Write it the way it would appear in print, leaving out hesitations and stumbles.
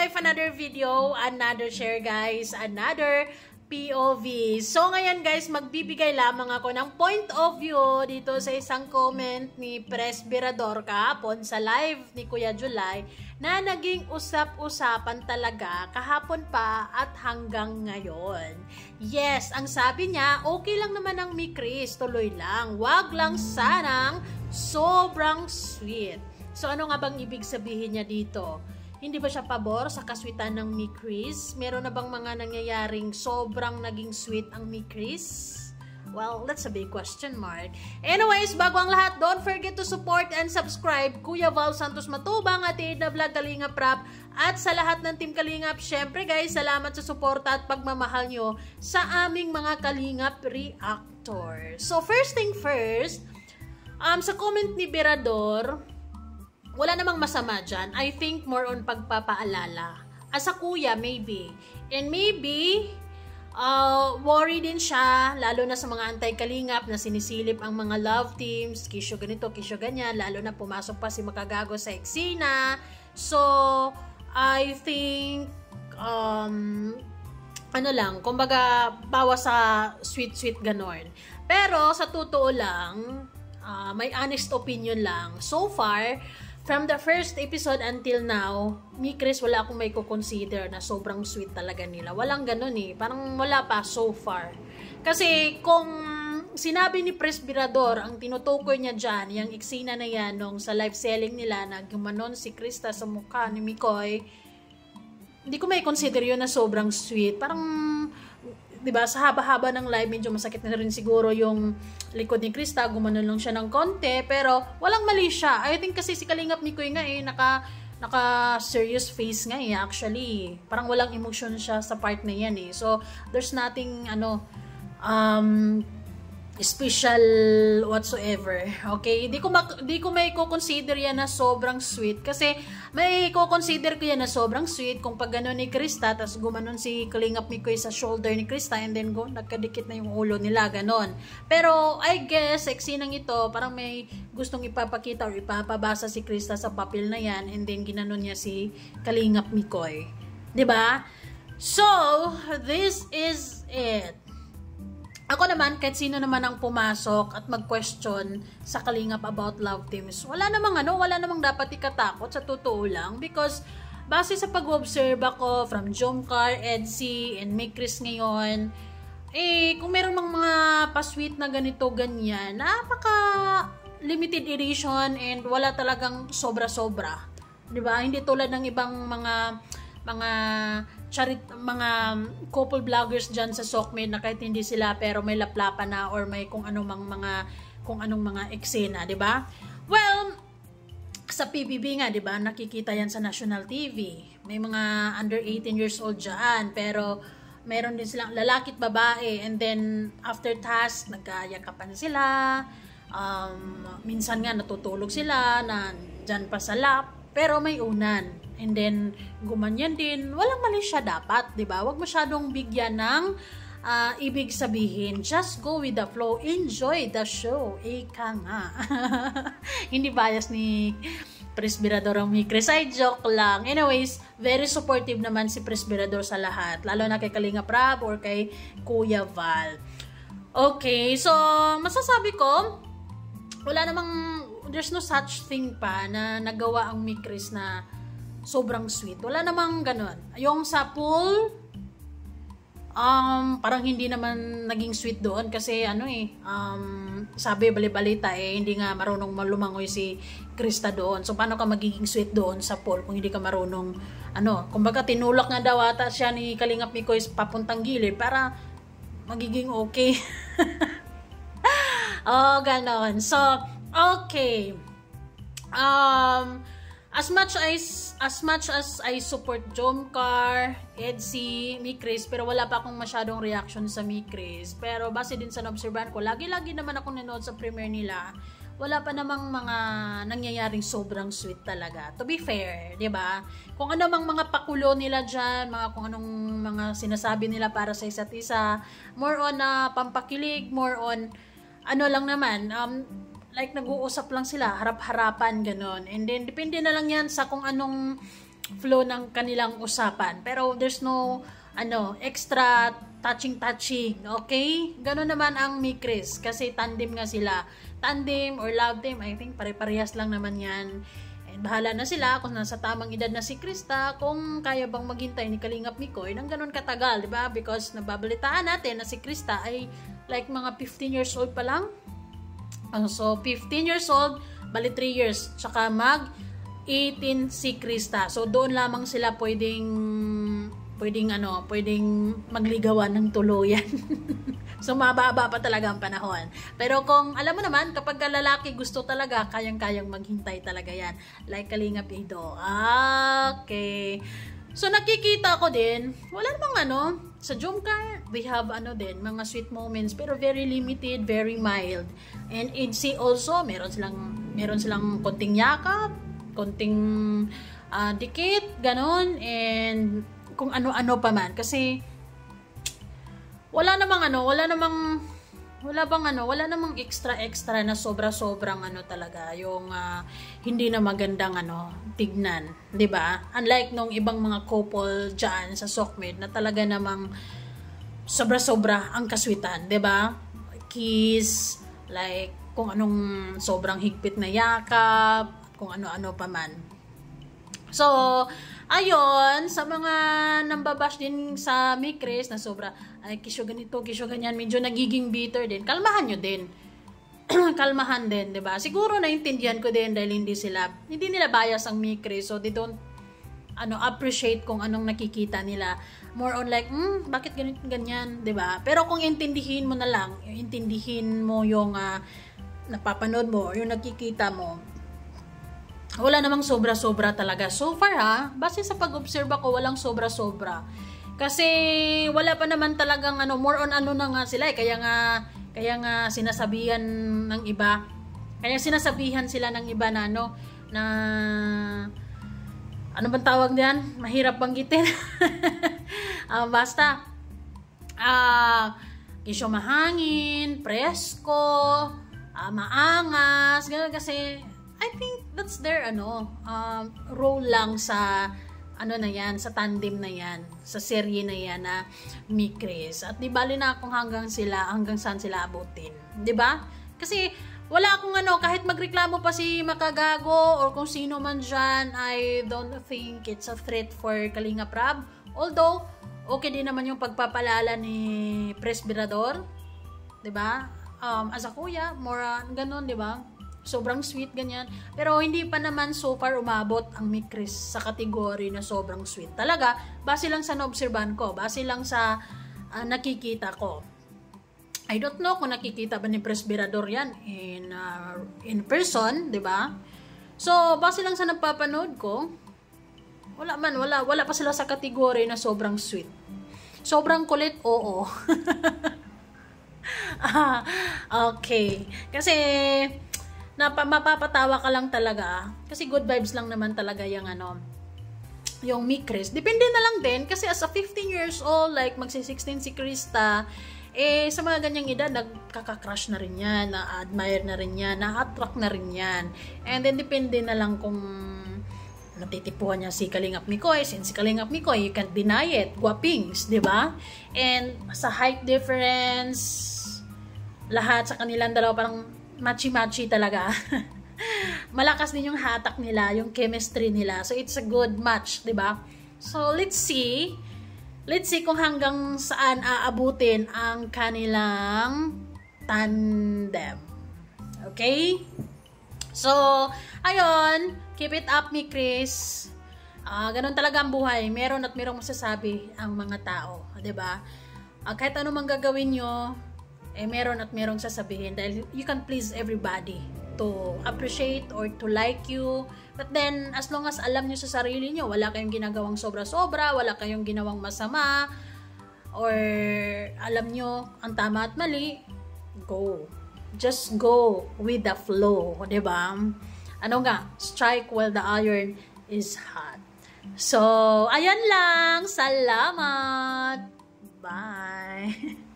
life, another video, another share guys, another POV. So ngayon guys, magbibigay lamang ako ng point of view dito sa isang comment ni Presbyrador kahapon sa live ni Kuya July na naging usap-usapan talaga kahapon pa at hanggang ngayon. Yes, ang sabi niya, okay lang naman ang Mi Chris, tuloy lang. Wag lang sanang sobrang sweet. So ano nga bang ibig sabihin niya dito? Hindi ba siya pabor sa kaswitan ng Mi Chris? Meron na bang mga nangyayaring sobrang naging sweet ang Mi Chris? Well, that's a big question mark. Anyways, bago ang lahat, don't forget to support and subscribe Kuya Val Santos Matubang at Aid na Vlog Kalingap Rap at sa lahat ng Team Kalingap. Syempre guys, salamat sa suporta at pagmamahal nyo sa aming mga Kalingap reactor. So first thing first, sa comment ni Berador, wala namang masama dyan. I think more on pagpapaalala. As a kuya, maybe. And maybe, worry din siya, lalo na sa mga anti-kalingap na sinisilip ang mga love teams, kisyo ganito, kisyo ganyan, lalo na pumasok pa si Makagago sa eksena. So, I think, kumbaga, bawas sa sweet-sweet ganon. Pero, sa totoo lang, may honest opinion lang. So far, from the first episode until now, Mi Chris, wala akong may consider na sobrang sweet talaga nila. Walang ganun eh. Parang wala pa so far. Kasi kung sinabi ni Presbyrador, ang tinutukoy niya dyan, yung eksena na yan, nung sa live selling nila, na gumanon si Krista sa mukha ni Mikoy, hindi ko may consider yun na sobrang sweet. Parang, diba, sa haba-haba ng live, medyo masakit na rin siguro yung likod ni Krista, gumanon lang siya ng konti, pero walang mali siya. I think kasi si Kalingap Mikoy nga eh, naka serious face nga eh, actually. Parang walang emotion siya sa part na yan eh. So, there's nothing, special whatsoever. Okay? Di ko may ko-consider yan na sobrang sweet. Kasi, may ko-consider ko yan na sobrang sweet kung pag gano'n ni Krista, tapos gumanon si Kalingap Mikoy sa shoulder ni Krista, and then nagkadikit na yung ulo nila, ganon. Pero, I guess, eksinang ito, parang may gustong ipapakita or ipapabasa si Krista sa papel na yan, and then ginanon niya si Kalingap Mikoy. Diba? So, this is it. Ako naman, kahit sino naman ang pumasok at mag-question sa Kalingap about love teams, wala namang dapat ikatakot sa totoo lang, because base sa pag-observe ako from Jomcar, Edsy, and Mi Chris ngayon, kung meron mga pa-sweet na ganito, ganyan, napaka limited edition and wala talagang sobra-sobra. Diba? Hindi tulad ng ibang mga couple vloggers dyan sa Sokmed na kahit hindi sila pero may laplapan na or may kung anong mga eksena, 'di ba? Well, sa PBB nga, 'di ba? Nakikita 'yan sa national TV. May mga under 18 years old diyan, pero meron din silang lalaki at babae, and then after task nagkayakapan sila. Minsan nga natutulog sila na diyan pa sa lap, pero may unan. And then, gumanyan din. Walang mali siya dapat, di ba? Huwag masyadong bigyan ng ibig sabihin. Just go with the flow. Enjoy the show. Ika nga. Hindi bias ni Presbyrador ang Mi Chris. Ay, joke lang. Anyways, very supportive naman si Presbyrador sa lahat. Lalo na kay Kalingap Rap or kay Kuya Val. Okay, so, masasabi ko, there's no such thing pa na nagawa ang Mi Chris na sobrang sweet. Wala namang ganun. Yung sa pool, parang hindi naman naging sweet doon kasi sabi bali-balita hindi nga marunong lumangoy si Krista doon. So paano ka magiging sweet doon sa pool kung hindi ka marunong kumbaga tinulak nga daw ata siya ni Kalingap Mikoy papuntang gilid para magiging okay. Ganon. So, okay. As much as I support Jomcar, Edsy, Mi Chris, pero wala pa akong masyadong reaction sa Mi Chris. Pero base din sa naobserbahan ko, lagi naman akong nanood sa premiere nila. Wala pa namang mga nangyayaring sobrang sweet talaga. To be fair, 'di ba? Kung ano mang mga pakulo nila diyan, kung anong mga sinasabi nila para sa isa't isa, more on pampakilig, more on lang naman, like nag-uusap lang sila, harap-harapan, ganon. And then, depende na lang yan sa kung anong flow ng kanilang usapan. Pero there's no extra touching, okay? Gano'n naman ang Mi Chris kasi tandem nga sila. Tandem or love team, I think pare-parehas lang naman 'yan. And bahala na sila kung nasa tamang edad na si Krista, kung kaya bang maghintay ni Kalingap Mikoy ng gano'n katagal, 'di ba? Because nababalitaan natin na si Krista ay like mga 15 years old pa lang. So 15 years old, bali 3 years, tsaka mag 18 si Krista. So doon lamang sila pwedeng magligawan ng tuluyan. So mababa pa talaga ang panahon. Pero kung alam mo naman, kapag lalaki gusto talaga, kayang-kayang maghintay talaga yan. Like Kalingap Ido. Okay. So nakikita ko din, wala namang sa Jomcar, we have mga sweet moments, pero very limited, very mild. And IDC also, meron silang konting yakap, konting dikit, ganon, and kung ano-ano pa man. Kasi wala namang extra na sobra-sobrang talaga yung hindi na magandang tignan, 'di ba? Unlike nung ibang mga couple diyan sa Sokmed na talaga namang sobra-sobra ang kaswitan, 'di ba? Kiss, like kung anong sobrang higpit na yakap, kung ano-ano pa man. So, ayon, sa mga nambabash din sa Mi Chris na sobra, ay kisyo ganito, kisyo ganyan, medyo nagiging bitter din. Kalmahan nyo din. Kalmahan din, 'di ba? Siguro naintindihan ko din dahil hindi nila bias ang Mi Chris, so they don't appreciate kung anong nakikita nila. More on like, bakit ganito ganyan, 'di ba? Pero kung intindihin mo na lang, intindihin mo yung napapanood mo, yung nakikita mo, wala namang sobra-sobra talaga. So far base sa pag-observe ko, walang sobra-sobra. Kasi wala pa naman talagang more on na nga sila. Kaya nga sinasabihan ng iba. Kaya sinasabihan sila ng iba na na ano bang tawag diyan? Mahirap banggitin. Basta kisyo mahangin, presko, maangas, ganun. Kasi I think that's their role lang sa na yan, sa tandem na yan, sa serye na yan na Mi Chris. At di bali na kung hanggang saan sila abutin, di ba? Kasi wala akong kahit magreklamo pa si Makagago or kung sino man dyan, I don't think it's a threat for Kalingap Rab. Although okay din naman yung pagpapalala ni Presbyrador, di ba? As a kuya, more ganun, di ba? Sobrang sweet, ganyan. Pero hindi pa naman so far umabot ang Mi Chris sa kategory na sobrang sweet. Talaga, base lang sa naobserban ko, base lang sa nakikita ko. I don't know kung nakikita ba ni Presbyrador yan in person, di ba? So, base lang sa napapanood ko, wala pa sila sa kategory na sobrang sweet. Sobrang kulit, oo. Okay. Kasi mapapatawa ka lang talaga kasi good vibes lang naman talaga yung Mi Chris. Depende na lang din kasi as a 15 years old, like magsi-16 si Krista, sa mga ganyang edad nagkaka-crush na rin yan, na-admire na rin yan, na-attract na rin yan. And then depende na lang kung natitipuhan niya si Kalingap Mikoy. Since si Kalingap Mikoy, you can't deny it, guwapings, di ba? And sa height difference, lahat sa kanilang dalawa parang matchy-matchy talaga. Malakas din yung hatak nila, yung chemistry nila. So, it's a good match, di ba? So, let's see kung hanggang saan aabutin ang kanilang tandem. Okay? So, ayun, keep it up, Mi Chris. Ganun talaga ang buhay. Meron at merong masasabi ang mga tao, di ba? Kahit ano mang gagawin nyo, meron at merong sasabihin dahil you can please everybody to appreciate or to like you. But then, as long as alam nyo sa sarili nyo, wala kayong ginagawang sobra-sobra, wala kayong ginawang masama, or alam nyo ang tama at mali, go. Just go with the flow, diba? Strike while the iron is hot. So, ayan lang. Salamat. Bye.